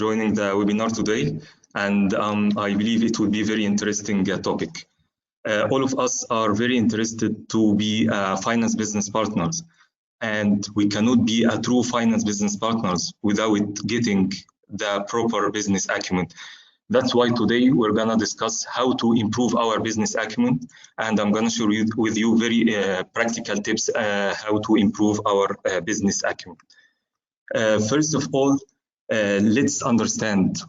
joining the webinar today, and I believe it will be a very interesting topic. All of us are very interested to be finance business partners, and we cannot be a true finance business partners without getting the proper business acumen. That's why today we're gonna discuss how to improve our business acumen, and I'm gonna share with you very practical tips how to improve our business acumen. First of all, let's understand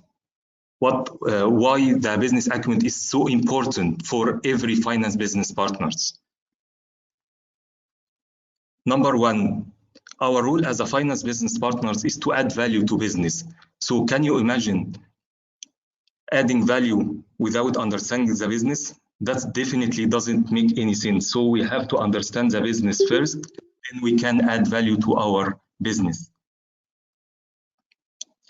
why the business acumen is so important for every finance business partners. Number one, our role as a finance business partners is to add value to business. So can you imagine adding value without understanding the business? That definitely doesn't make any sense. So we have to understand the business first, then we can add value to our business.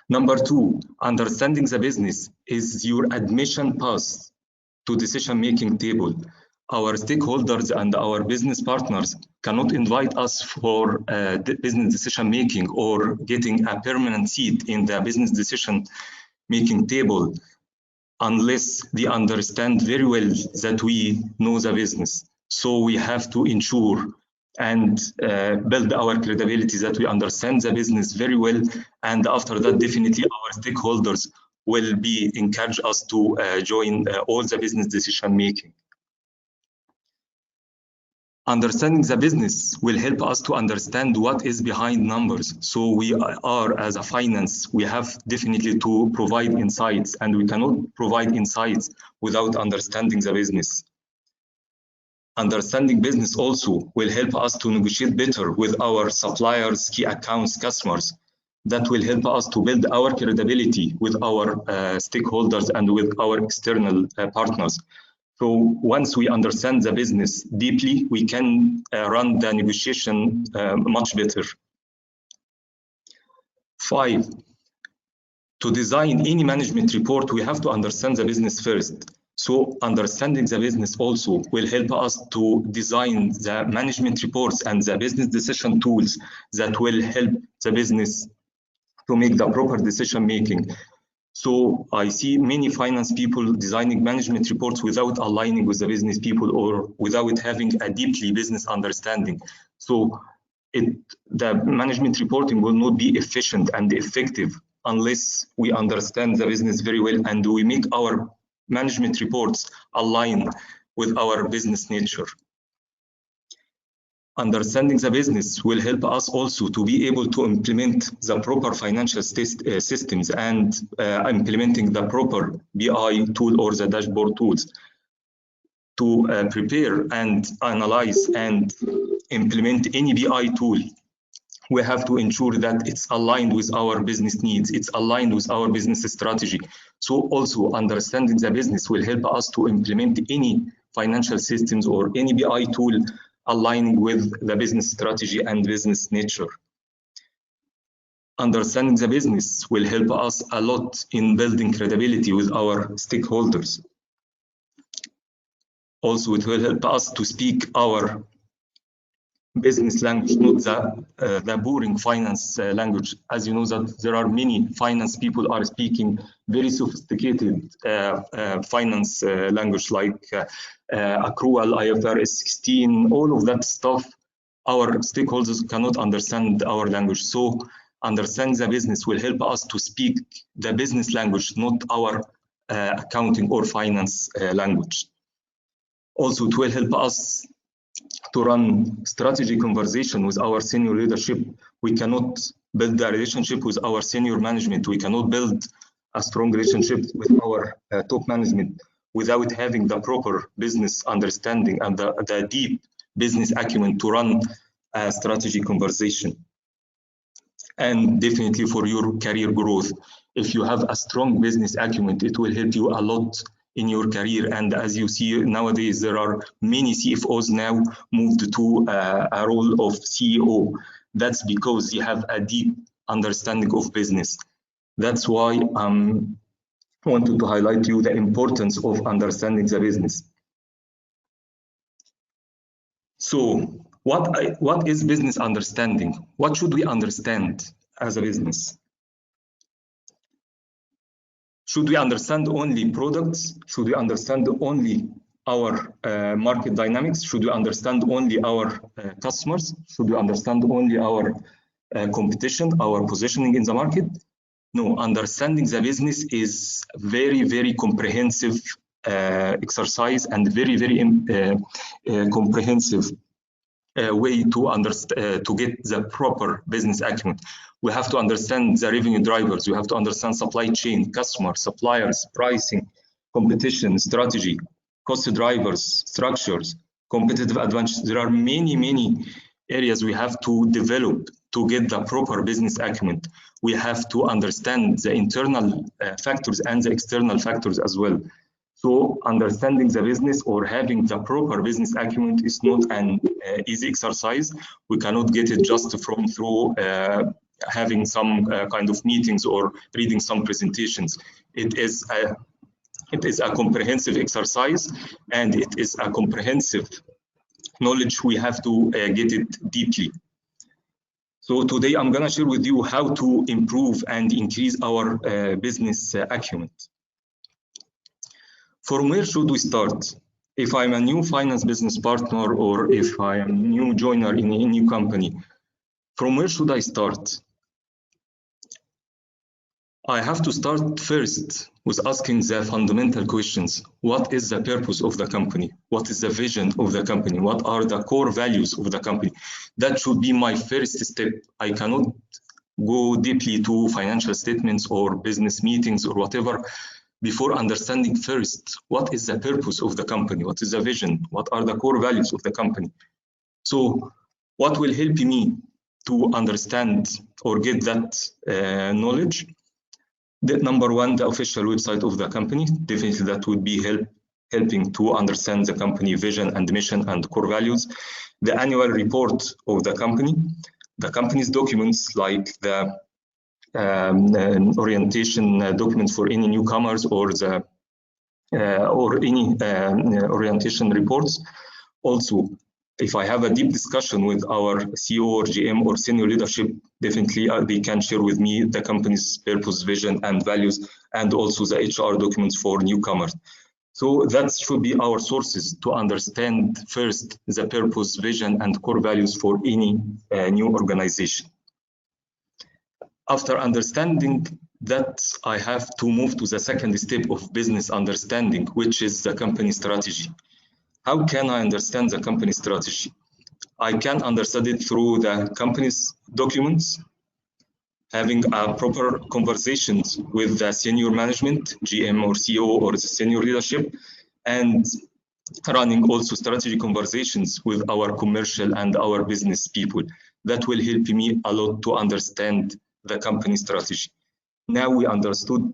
Number two, understanding the business is your admission pass to decision-making table. Our stakeholders and our business partners cannot invite us for business decision-making or getting a permanent seat in the business decision-making table unless they understand very well that we know the business. So we have to ensure and build our credibility that we understand the business very well, and after that definitely our stakeholders will be encourage us to join all the business decision making. Understanding the business will help us to understand what is behind numbers. So we are, as a finance, we have definitely to provide insights, and we cannot provide insights without understanding the business. Understanding business also will help us to negotiate better with our suppliers, key accounts, customers. That will help us to build our credibility with our stakeholders and with our external partners. So once we understand the business deeply, we can run the negotiation much better. 5, to design any management report, we have to understand the business first. So understanding the business also will help us to design the management reports and the business decision tools that will help the business to make the proper decision making. So I see many finance people designing management reports without aligning with the business people or without having a deeply business understanding. So the management reporting will not be efficient and effective unless we understand the business very well and we make our management reports align with our business nature. Understanding the business will help us also to be able to implement the proper financial systems and implementing the proper BI tool or the dashboard tools. To prepare and analyze and implement any BI tool, we have to ensure that it's aligned with our business needs, it's aligned with our business strategy. So also understanding the business will help us to implement any financial systems or any BI tool aligning with the business strategy and business nature. Understanding the business will help us a lot in building credibility with our stakeholders. Also, it will help us to speak our business language, not the boring finance language. As you know that there are many finance people are speaking very sophisticated finance language like accrual, IFRS 16, all of that stuff. Our stakeholders cannot understand our language. So understanding the business will help us to speak the business language, not our accounting or finance language. Also, it will help us to run strategy conversation with our senior leadership. We cannot build a relationship with our senior management. We cannot build a strong relationship with our top management without having the proper business understanding and the deep business acumen to run a strategy conversation. And definitely for your career growth, if you have a strong business acumen, it will help you a lot in your career. And as you see nowadays, there are many CFOs now moved to a role of CEO. That's because they have a deep understanding of business. That's why I wanted to highlight you the importance of understanding the business. So what is business understanding? What should we understand as a business? Should we understand only products? Should we understand only our market dynamics? Should we understand only our customers? Should we understand only our competition, our positioning in the market? No, understanding the business is very, very comprehensive exercise and very, very comprehensive way to understand to get the proper business acumen. We have to understand the revenue drivers. We have to understand supply chain, customers, suppliers, pricing, competition, strategy, cost drivers, structures, competitive advantages. There are many, many areas we have to develop to get the proper business acumen. We have to understand the internal factors and the external factors as well. So understanding the business or having the proper business acumen is not an easy exercise. We cannot get it just from through having some kind of meetings or reading some presentations. It is a comprehensive exercise, and it is a comprehensive knowledge. We have to get it deeply. So today I'm going to share with you how to improve and increase our business acumen. From where should we start? If I'm a new finance business partner, or if I am a new joiner in a new company, from where should I start? I have to start first with asking the fundamental questions. What is the purpose of the company? What is the vision of the company? What are the core values of the company? That should be my first step. I cannot go deeply to financial statements or business meetings or whatever before understanding first what is the purpose of the company, what is the vision, what are the core values of the company. So what will help me to understand or get that knowledge? Number one, the official website of the company. Definitely that would be helping to understand the company vision and mission and core values. The annual report of the company's documents like the orientation documents for any newcomers or any orientation reports. Also, if I have a deep discussion with our CEO or GM or senior leadership, definitely they can share with me the company's purpose, vision, and values, and also the HR documents for newcomers. So that should be our sources to understand first the purpose, vision, and core values for any new organization. After understanding that, I have to move to the second step of business understanding, which is the company strategy. How can I understand the company strategy? I can understand it through the company's documents, having a proper conversations with the senior management, GM or CEO or the senior leadership, and running also strategy conversations with our commercial and our business people. That will help me a lot to understand the company strategy. Now we understood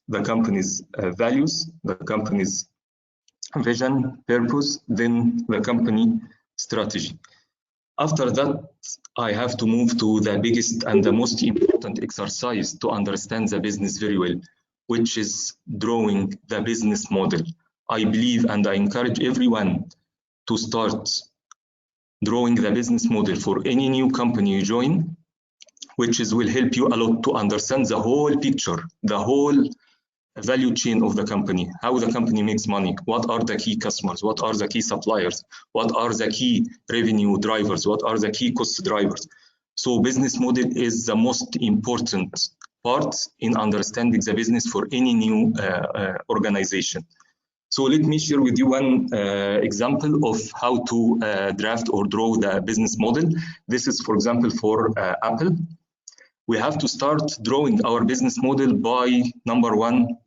the company's values, the company's vision, purpose, then the company strategy. After that, I have to move to the biggest and the most important exercise to understand the business very well, which is drawing the business model. I believe and I encourage everyone to start drawing the business model for any new company you join, which will help you a lot to understand the whole picture, the whole value chain of the company, how the company makes money, what are the key customers, what are the key suppliers, what are the key revenue drivers, what are the key cost drivers. So business model is the most important part in understanding the business for any new organization. So let me share with you one example of how to draft or draw the business model. This is, for example, for Apple. We have to start drawing our business model by, number one,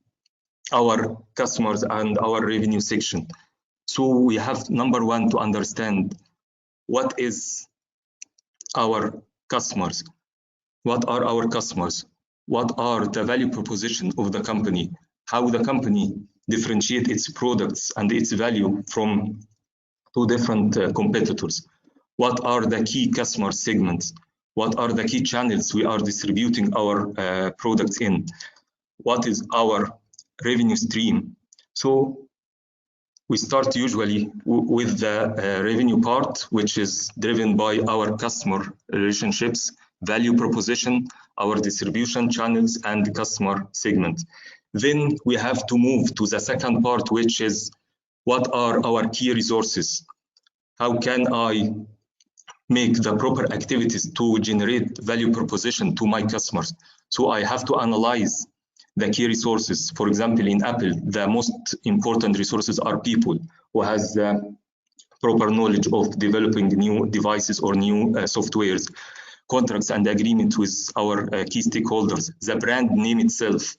our customers and our revenue section. So we have, number one, to understand what is our customers, what are our customers, what are the value proposition of the company, how the company differentiate its products and its value from two different competitors, what are the key customer segments, what are the key channels we are distributing our products in, what is our revenue stream. So we start usually with the revenue part, which is driven by our customer relationships, value proposition, our distribution channels, and customer segment. Then we have to move to the second part, which is what are our key resources? How can I make the proper activities to generate value proposition to my customers? So I have to analyze the key resources. For example, in Apple, the most important resources are people who has the proper knowledge of developing new devices or new softwares, contracts and agreements with our key stakeholders, the brand name itself,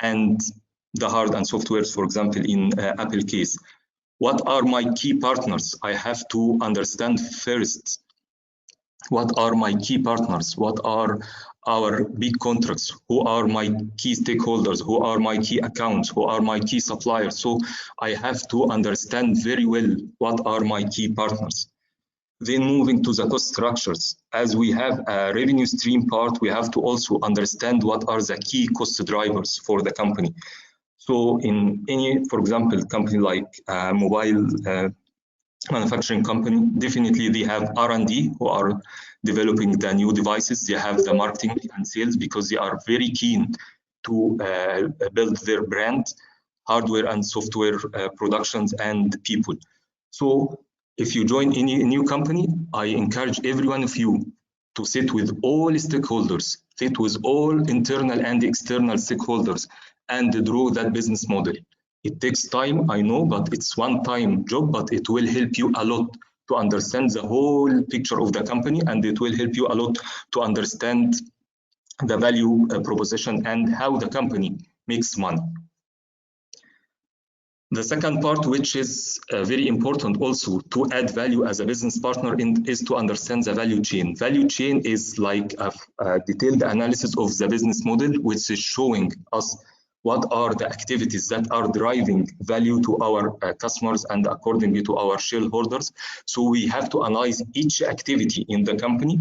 and the hard and softwares, for example, in Apple case. What are my key partners? I have to understand first, what are my key partners? What are our big contracts? Who are my key stakeholders? Who are my key accounts? Who are my key suppliers? So I have to understand very well what are my key partners. Then moving to the cost structures. As we have a revenue stream part, we have to also understand what are the key cost drivers for the company. So in any, for example, company like mobile manufacturing company, definitely they have R&D who are developing the new devices. They have the marketing and sales because they are very keen to build their brand, hardware and software productions and people. So if you join any new company, I encourage every one of you to sit with all stakeholders, sit with all internal and external stakeholders and draw that business model. It takes time, I know, but it's one-time job, but it will help you a lot to understand the whole picture of the company, and it will help you a lot to understand the value proposition and how the company makes money. The second part, which is very important also to add value as a business partner, is to understand the value chain. Value chain is like a detailed analysis of the business model, which is showing us what are the activities that are driving value to our customers and accordingly to our shareholders. So we have to analyze each activity in the company,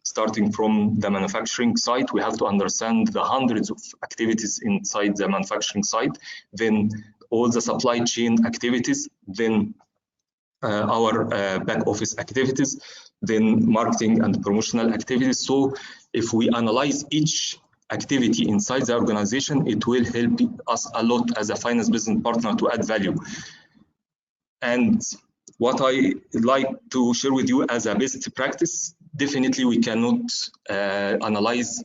starting from the manufacturing side. We have to understand the hundreds of activities inside the manufacturing side, then all the supply chain activities, then our back office activities, then marketing and promotional activities. So if we analyze each activity inside the organization, it will help us a lot as a finance business partner to add value. And what I like to share with you as a best practice, definitely we cannot analyze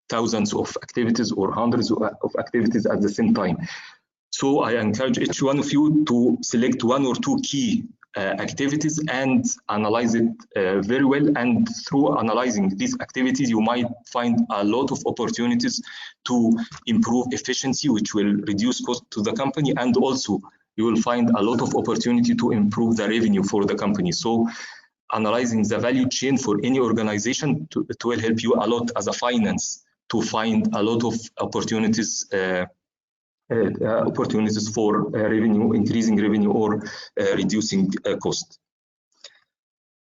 thousands of activities or hundreds of activities at the same time. So I encourage each one of you to select one or two key activities and analyze it very well. And through analyzing these activities, you might find a lot of opportunities to improve efficiency, which will reduce cost to the company. And also you will find a lot of opportunity to improve the revenue for the company. So analyzing the value chain for any organization, it will help you a lot as a finance to find a lot of opportunities for revenue, increasing revenue or reducing cost.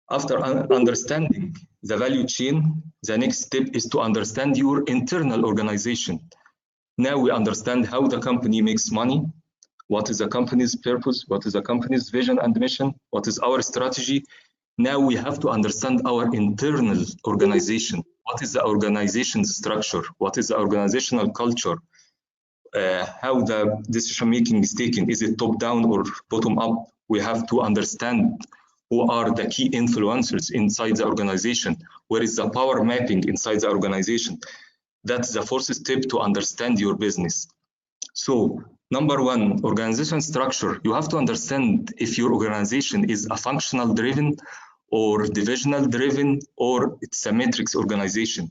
After understanding the value chain, the next step is to understand your internal organization. Now we understand how the company makes money, what is the company's purpose, what is the company's vision and mission, what is our strategy. Now we have to understand our internal organization. What is the organization's structure? What is the organizational culture? How the decision making is taken. Is it top down or bottom up? We have to understand who are the key influencers inside the organization. Where is the power mapping inside the organization? That's the first step to understand your business. So number one, organization structure. You have to understand if your organization is a functional driven or divisional driven, or it's a matrix organization.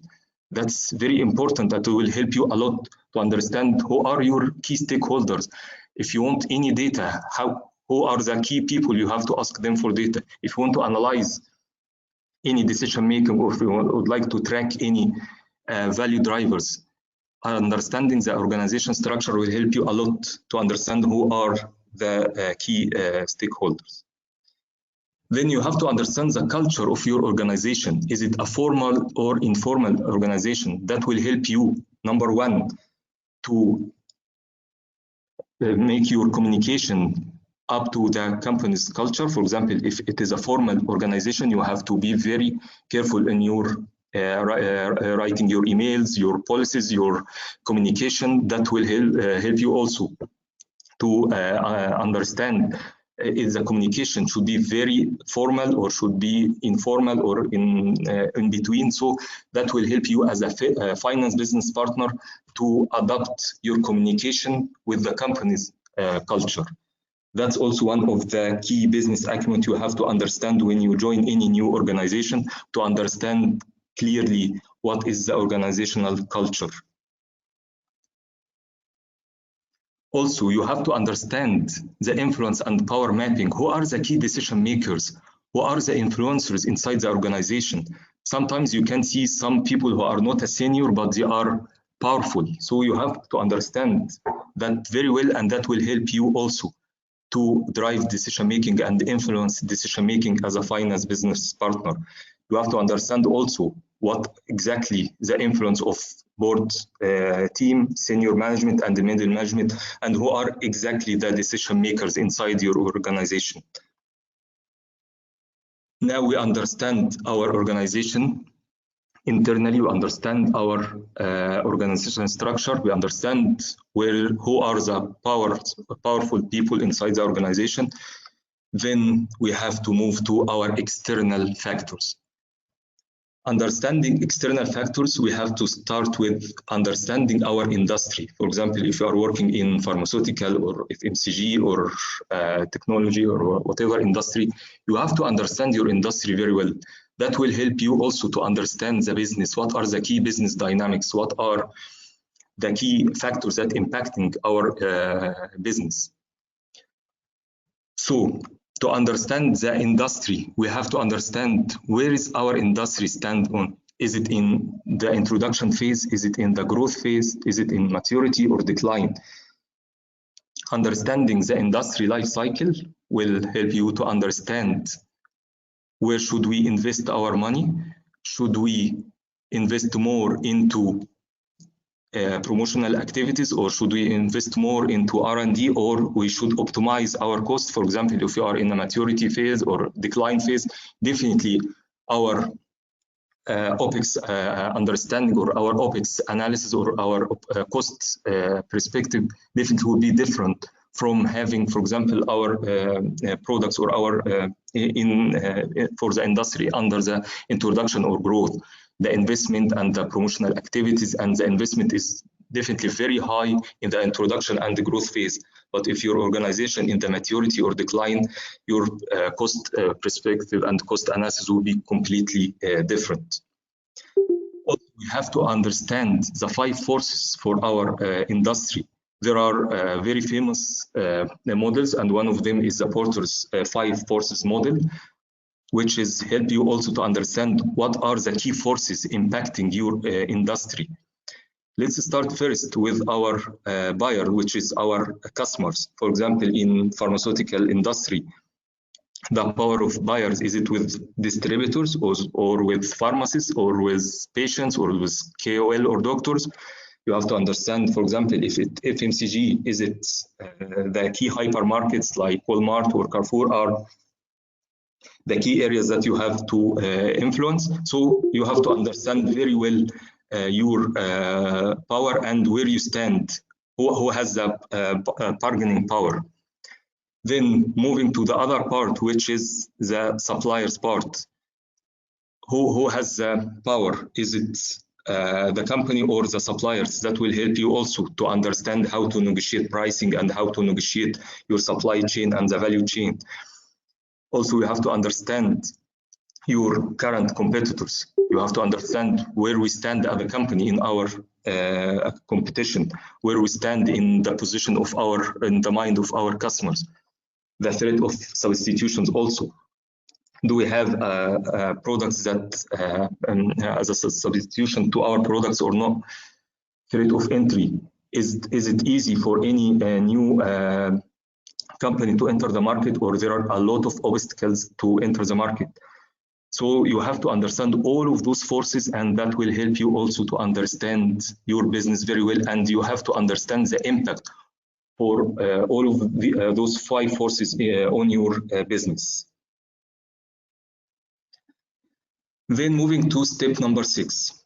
That's very important. That will help you a lot to understand who are your key stakeholders. If you want any data, who are the key people, you have to ask them for data. If you want to analyze any decision making, or if you would like to track any value drivers, understanding the organization structure will help you a lot to understand who are the key stakeholders. Then you have to understand the culture of your organization. Is it a formal or informal organization? That will help you, number one, to make your communication up to the company's culture. For example, if it is a formal organization, you have to be very careful in your writing your emails, your policies, your communication. That will help you also to understand if the communication should be very formal or should be informal or in between. So that will help you as a finance business partner to adapt your communication with the company's culture. That's also one of the key business acumen you have to understand when you join any new organization, to understand clearly what is the organizational culture. Also, you have to understand the influence and power mapping. Who are the key decision makers? Who are the influencers inside the organization? Sometimes you can see some people who are not a senior, but they are powerful. So you have to understand that very well, and that will help you also to drive decision making and influence decision making as a finance business partner. You have to understand also what exactly the influence of board team, senior management, and the middle management, and who are exactly the decision makers inside your organization. Now we understand our organization internally, we understand our organizational structure, we understand who are the powerful people inside the organization. Then we have to move to our external factors. Understanding external factors, we have to start with understanding our industry. For example, if you are working in pharmaceutical or FMCG or technology or whatever industry, you have to understand your industry very well. That will help you also to understand the business. What are the key business dynamics? What are the key factors that impacting our business? So, to understand the industry, we have to understand where is our industry stand on. Is it in the introduction phase? Is it in the growth phase? Is it in maturity or decline? Understanding the industry life cycle will help you to understand where should we invest our money. Should we invest more into promotional activities, or should we invest more into R&D, or we should optimize our costs? For example, if you are in a maturity phase or decline phase, definitely our OPEX understanding or our OPEX analysis or our cost perspective definitely will be different from having, for example, our products or our for the industry under the introduction or growth. The investment and the promotional activities and the investment is definitely very high in the introduction and the growth phase. But if your organization in the maturity or decline, your cost perspective and cost analysis will be completely different. Also, we have to understand the 5 forces for our industry. There are very famous models, and one of them is the Porter's 5 forces model, which is help you also to understand what are the key forces impacting your industry. Let's start first with our buyer, which is our customers. For example, in pharmaceutical industry, the power of buyers, is it with distributors or with pharmacists or with patients or with KOL or doctors? You have to understand, for example, if FMCG, is it the key hypermarkets like Walmart or Carrefour are the key areas that you have to influence. So you have to understand very well your power and where you stand, who has the bargaining power. Then moving to the other part, which is the suppliers part. Who has the power? Is it the company or the suppliers? That will help you also to understand how to negotiate pricing and how to negotiate your supply chain and the value chain. Also, you have to understand your current competitors. You have to understand where we stand as a company in our competition, where we stand in the position of in the mind of our customers. The threat of substitutions also. Do we have products that as a substitution to our products or not? Threat of entry. Is it easy for any new company to enter the market, or there are a lot of obstacles to enter the market? So you have to understand all of those forces, and that will help you also to understand your business very well, and you have to understand the impact for all of those 5 forces on your business. Then moving to step number 6,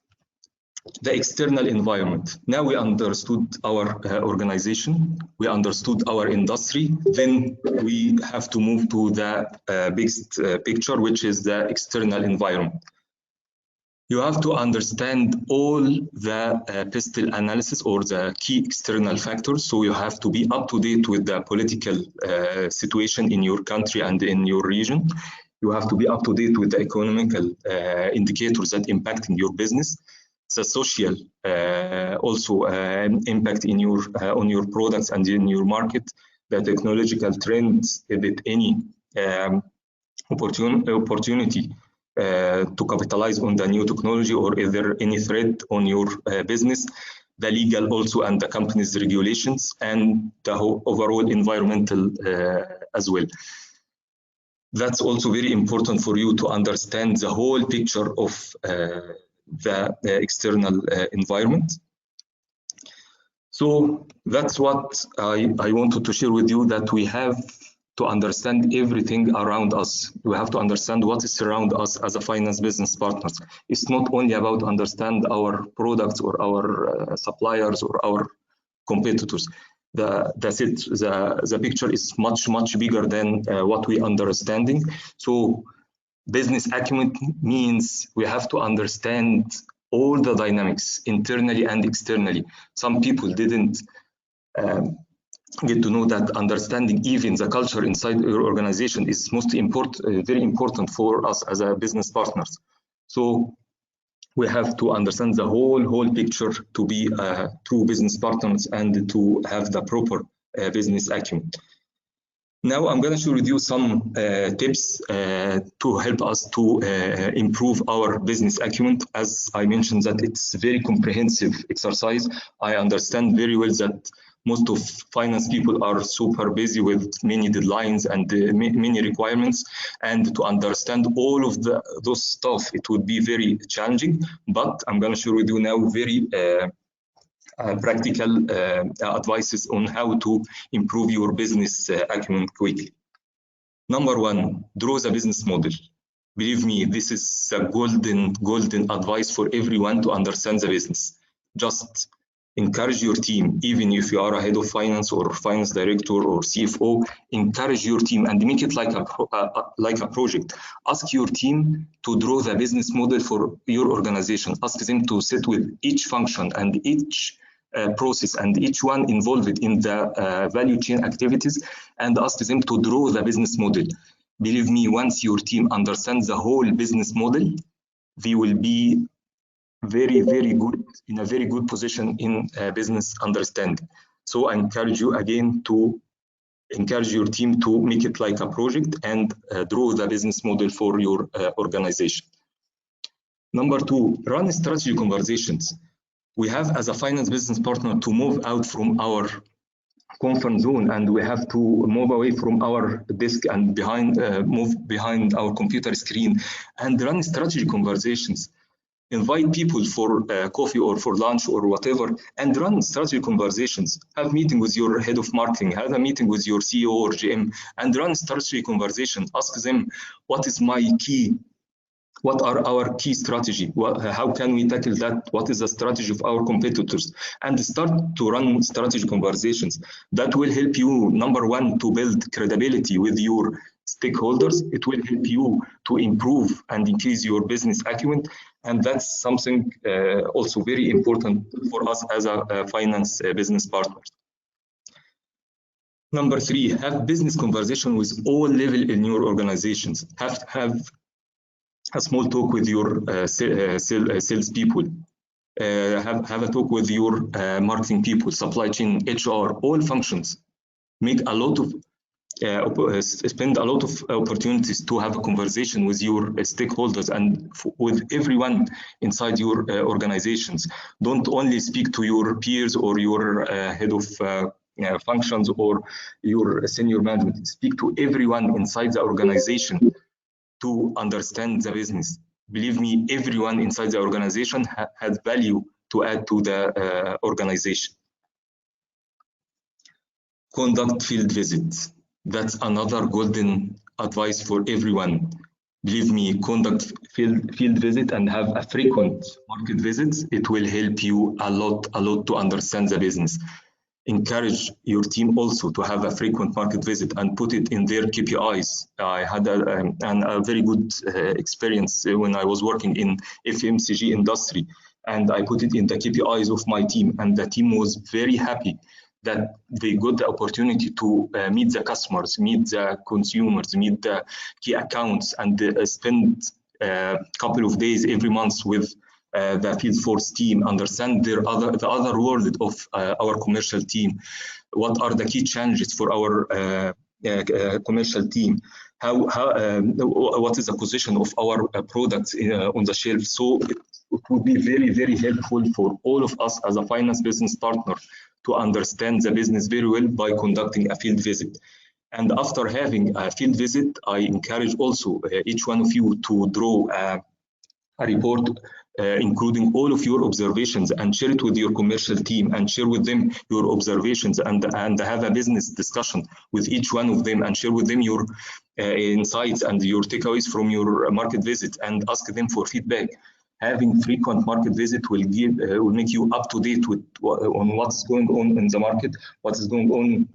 the external environment. Now we understood our organization, we understood our industry, then we have to move to the biggest picture, which is the external environment. You have to understand all the PESTEL analysis or the key external factors. So you have to be up to date with the political situation in your country and in your region. You have to be up to date with the economical indicators that impacting your business. The social also impact in your on your products and in your market. The technological trends, with any opportunity to capitalize on the new technology, or is there any threat on your business, the legal also and the company's regulations, and the overall environmental as well. That's also very important for you to understand the whole picture of the external environment. So that's what I wanted to share with you, that we have to understand everything around us. We have to understand what is around us as a finance business partners. It's not only about understand our products or our suppliers or our competitors. That's it. The picture is much bigger than what we understanding. So business acumen means we have to understand all the dynamics internally and externally. Some people didn't get to know that understanding even the culture inside your organization is most important, very important for us as a business partners. So we have to understand the whole picture to be true business partners and to have the proper business acumen. Now I'm going to share with you some tips to help us to improve our business acumen. As I mentioned, that it's a very comprehensive exercise. I understand very well that most of finance people are super busy with many deadlines and many requirements, and to understand all of those stuff, it would be very challenging. But I'm going to share with you now very practical advices on how to improve your business acumen quickly. Number 1, draw the business model. Believe me, this is a golden advice for everyone to understand the business. Just encourage your team, even if you are a head of finance or finance director or CFO, encourage your team and make it like a project. Ask your team to draw the business model for your organization. Ask them to sit with each function and each process and each one involved in the value chain activities, and ask them to draw the business model. Believe me, once your team understands the whole business model, they will be very good, in a very good position in business understanding. So I encourage you again to encourage your team to make it like a project and draw the business model for your organization. Number 2, run strategy conversations. We have, as a finance business partner, to move out from our comfort zone, and we have to move away from our desk and move behind our computer screen and run strategy conversations. Invite people for coffee or for lunch or whatever, and run strategy conversations. Have a meeting with your head of marketing, have a meeting with your CEO or GM, and run strategy conversation. Ask them, what is my key? What are our key strategy? How can we tackle that? What is the strategy of our competitors? And start to run strategy conversations. That will help you, number 1, to build credibility with your stakeholders. It will help you to improve and increase your business acumen. And that's something also very important for us as a finance business partners. Number 3, have business conversation with all levels in your organizations. Have a small talk with your sales people. Have a talk with your marketing people, supply chain, HR, all functions. Make a lot of spend a lot of opportunities to have a conversation with your stakeholders and with everyone inside your organizations. Don't only speak to your peers or your head of functions or your senior management. Speak to everyone inside the organization to understand the business. Believe me, everyone inside the organization has value to add to the organization. Conduct field visits. That's another golden advice for everyone. Believe me, conduct field visit and have a frequent market visits. It will help you a lot to understand the business. Encourage your team also to have a frequent market visit and put it in their KPIs. I had a very good experience when I was working in FMCG industry, and I put it in the KPIs of my team, and the team was very happy that they got the opportunity to meet the customers, meet the consumers, meet the key accounts, and spend a couple of days every month with the field force team, understand the other world of our commercial team. What are the key challenges for our commercial team? What is the position of our products on the shelf? So it would be very helpful for all of us as a finance business partner to understand the business very well by conducting a field visit. And after having a field visit, I encourage also each one of you to draw a report including all of your observations and share it with your commercial team and share with them your observations and have a business discussion with each one of them and share with them your insights and your takeaways from your market visit and ask them for feedback. Having frequent market visit will make you up to date with on what's going on in the market, what is going on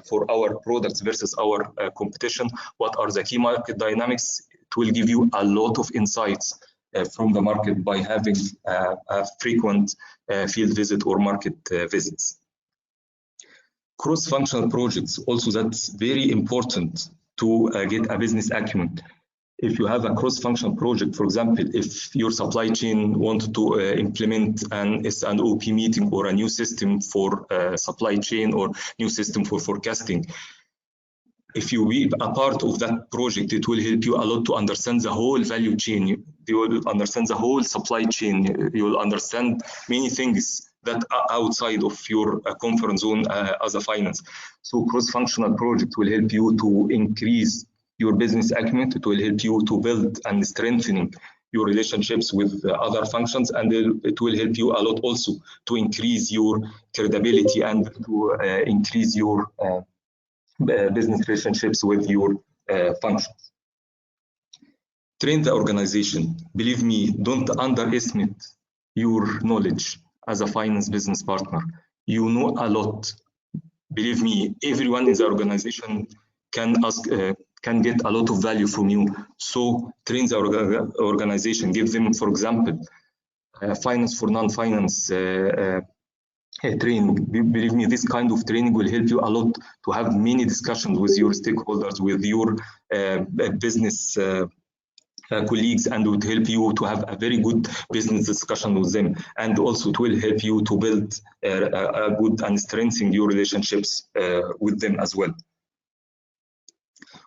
for our products versus our competition, what are the key market dynamics. It will give you a lot of insights from the market by having a frequent field visit or market visits. Cross-functional projects, also that's very important to get a business acumen. If you have a cross-functional project, for example, if your supply chain wanted to implement an S&OP meeting or a new system for supply chain or new system for forecasting, if you be a part of that project, it will help you a lot to understand the whole value chain. You will understand the whole supply chain. You will understand many things that are outside of your comfort zone as a finance. So cross-functional project will help you to increase your business acumen. It will help you to build and strengthening your relationships with other functions, and it will help you a lot also to increase your credibility and to increase your business relationships with your functions. Train the organization. Believe me, don't underestimate your knowledge as a finance business partner. You know a lot. Believe me, everyone in the organization can get a lot of value from you. So train the organization. Give them, for example, finance for non-finance training. Believe me, this kind of training will help you a lot to have many discussions with your stakeholders, with your business colleagues, and would help you to have a very good business discussion with them. And also it will help you to build a good and strengthen your relationships with them as well.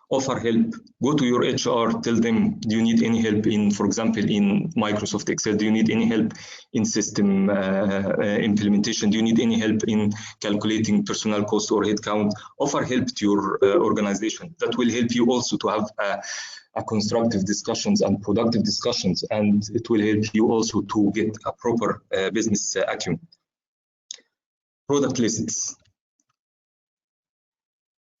Offer help. Go to your HR, tell them, do you need any help in, for example, in Microsoft Excel? Do you need any help in system implementation? Do you need any help in calculating personnel cost or headcount? Offer help to your organization. That will help you also to have a constructive discussions and productive discussions, and it will help you also to get a proper business acumen. Product lists.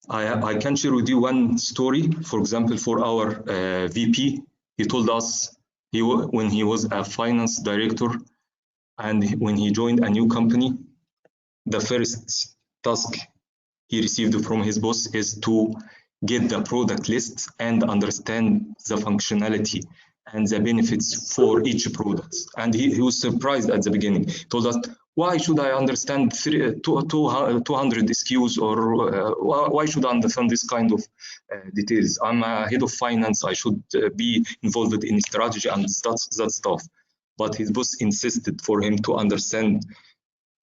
I can share with you one story. For example, for our VP, he told us when he was a finance director and when he joined a new company, the first task he received from his boss is to get the product list and understand the functionality and the benefits for each product. And he was surprised at the beginning. He told us, why should I understand 200 SKUs, or why should I understand this kind of details? I'm a head of finance. I should be involved in strategy and that stuff. But his boss insisted for him to understand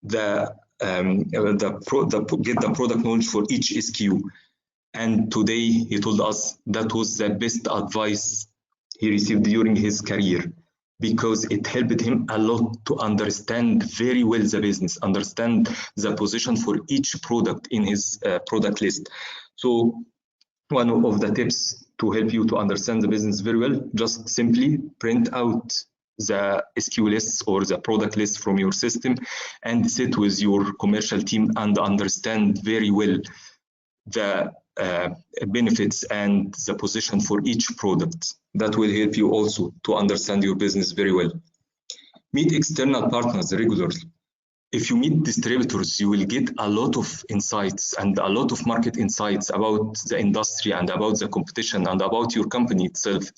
get the product knowledge for each SKU. And today he told us that was the best advice he received during his career, because it helped him a lot to understand very well the business, understand the position for each product in his product list. So one of the tips to help you to understand the business very well, just simply print out the SKU lists or the product list from your system and sit with your commercial team and understand very well the benefits and the position for each product. That will help you also to understand your business very well. Meet external partners regularly. If you meet distributors, you will get a lot of insights and a lot of market insights about the industry and about the competition and about your company itself.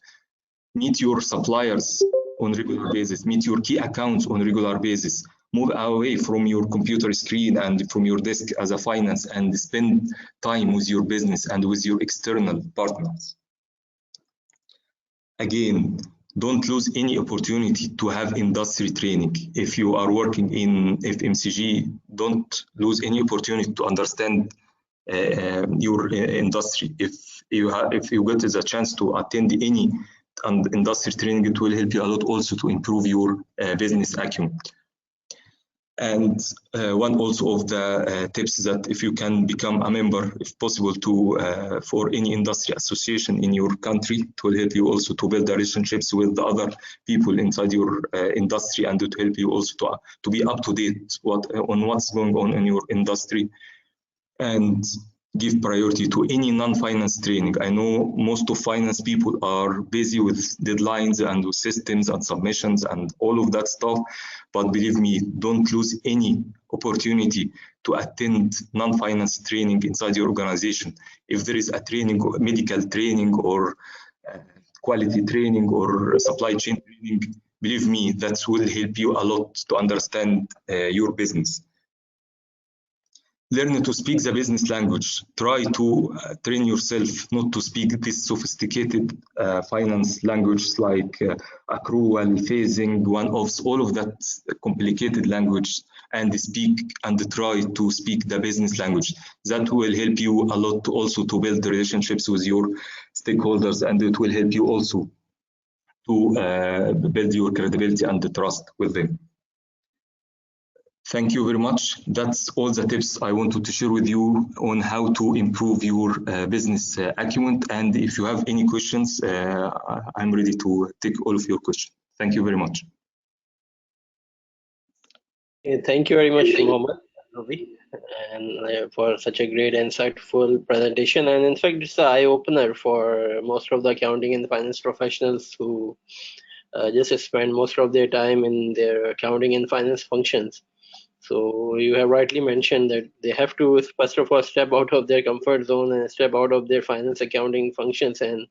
Meet your suppliers on regular basis, meet your key accounts on regular basis, move away from your computer screen and from your desk as a finance and spend time with your business and with your external partners. Again, don't lose any opportunity to have industry training. If you are working in FMCG, don't lose any opportunity to understand your industry. If you get the chance to attend any industry training, it will help you a lot also to improve your business acumen. And one also of the tips that if you can become a member, if possible, to for any industry association in your country, it will help you also to build relationships with the other people inside your industry, and it will help you also to be up to date on what's going on in your industry, and give priority to any non-finance training. I know most of finance people are busy with deadlines and with systems and submissions and all of that stuff, but believe me, don't lose any opportunity to attend non-finance training inside your organization. If there is a training, medical training or quality training or supply chain training, believe me, that will help you a lot to understand your business. Learn to speak the business language. Try to train yourself not to speak this sophisticated finance language like accrual, phasing, one-offs, all of that complicated language, and speak and try to speak the business language. That will help you a lot also to build relationships with your stakeholders, and it will help you also to build your credibility and the trust with them. Thank you very much. That's all the tips I wanted to share with you on how to improve your business acumen. And if you have any questions, I'm ready to take all of your questions. Thank you very much. Thank you very much, Mohamed El Rouby, and for such a great, insightful presentation. And in fact, it's an eye-opener for most of the accounting and finance professionals who just spend most of their time in their accounting and finance functions. So you have rightly mentioned that they have to, first of all, step out of their comfort zone and step out of their finance accounting functions, and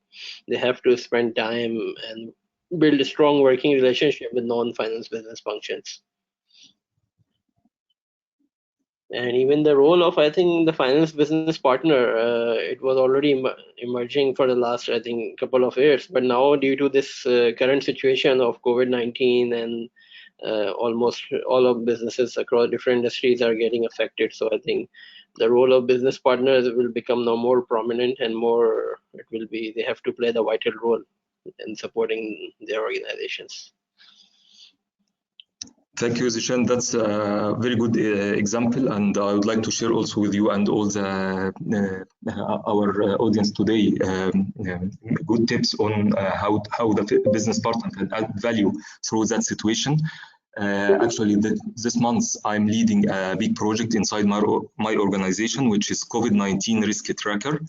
they have to spend time and build a strong working relationship with non-finance business functions. And even the role of, I think, the finance business partner, it was already emerging for the last, I think, couple of years. But now, due to this current situation of COVID-19 and almost all of businesses across different industries are getting affected. So I think the role of business partners will become now more prominent, and more it will be, they have to play the vital role in supporting their organizations. Thank you, Zishan. That's a very good example, and I would like to share also with you and all the our audience today good tips on how the business partner can add value through that situation. Actually, this month I'm leading a big project inside my organization, which is COVID-19 risk tracker.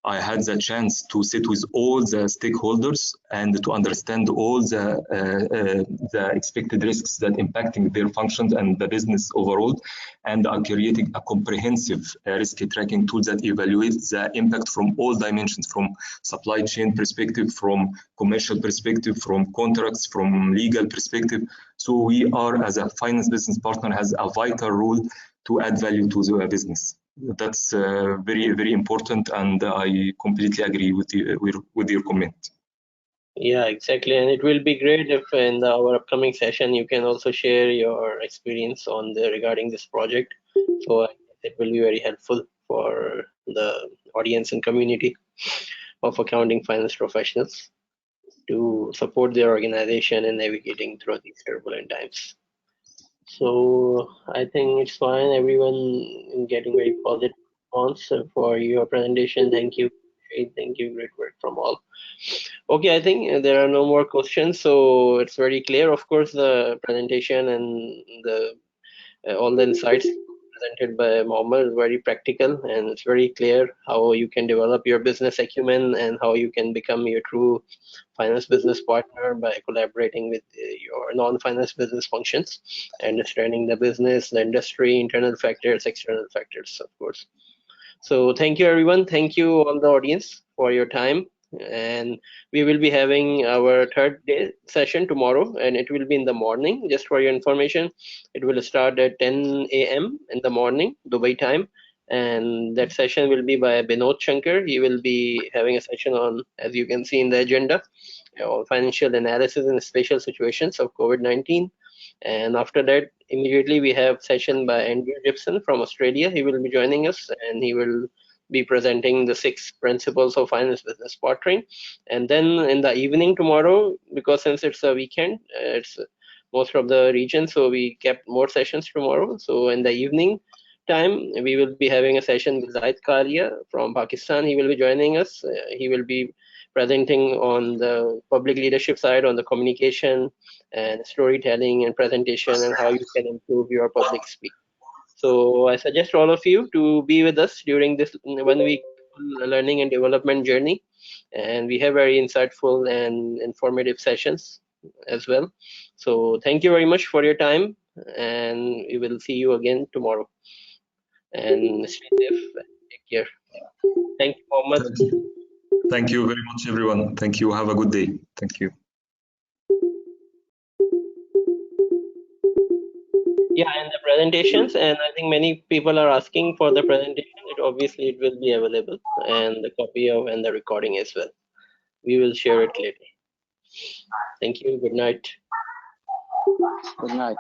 I had the chance to sit with all the stakeholders and to understand all the expected risks that impacting their functions and the business overall. And I'm creating a comprehensive risk tracking tool that evaluates the impact from all dimensions, from supply chain perspective, from commercial perspective, from contracts, from legal perspective. So we are, as a finance business partner, has a vital role to add value to the business. That's very, very important, and I completely agree with your comment. Yeah, exactly. And it will be great if in our upcoming session you can also share your experience on regarding this project. So it will be very helpful for the audience and community of accounting finance professionals to support their organization in navigating through these turbulent times. So I think it's fine. Everyone getting very positive response for your presentation. Thank you. Thank you. Great work from all. Okay, I think there are no more questions. So it's very clear, of course, the presentation and the all the insights presented by Mohamed is very practical, and it's very clear how you can develop your business acumen and how you can become your true finance business partner by collaborating with your non-finance business functions, understanding the business, the industry, internal factors, external factors, of course. So thank you, everyone. Thank you, all the audience, for your time. And we will be having our third day session tomorrow, and it will be in the morning. Just for your information, it will start at 10 a.m. in the morning, Dubai time. And that session will be by Binod Shankar. He will be having a session on, as you can see in the agenda, financial analysis in special situations of COVID-19. And after that, immediately we have session by Andrew Gibson from Australia. He will be joining us, and he will be presenting the 6 principles of finance business partnering. And then in the evening tomorrow, because since it's a weekend, it's most of the region, so we kept more sessions tomorrow. So in the evening time, we will be having a session with Zaid Kalia from Pakistan. He will be joining us. He will be presenting on the public leadership side, on the communication and storytelling and presentation, and how you can improve your public speaking. So I suggest all of you to be with us during this 1 week learning and development journey. And we have very insightful and informative sessions as well. So thank you very much for your time, and we will see you again tomorrow. And stay safe and take care. Thank you, Mohammed. Thank you. Thank you very much, everyone. Thank you. Have a good day. Thank you. Yeah, and the presentations, and I think many people are asking for the presentation. It will be available, and the copy of and the recording as well. We will share it later. Thank you. Good night. Good night.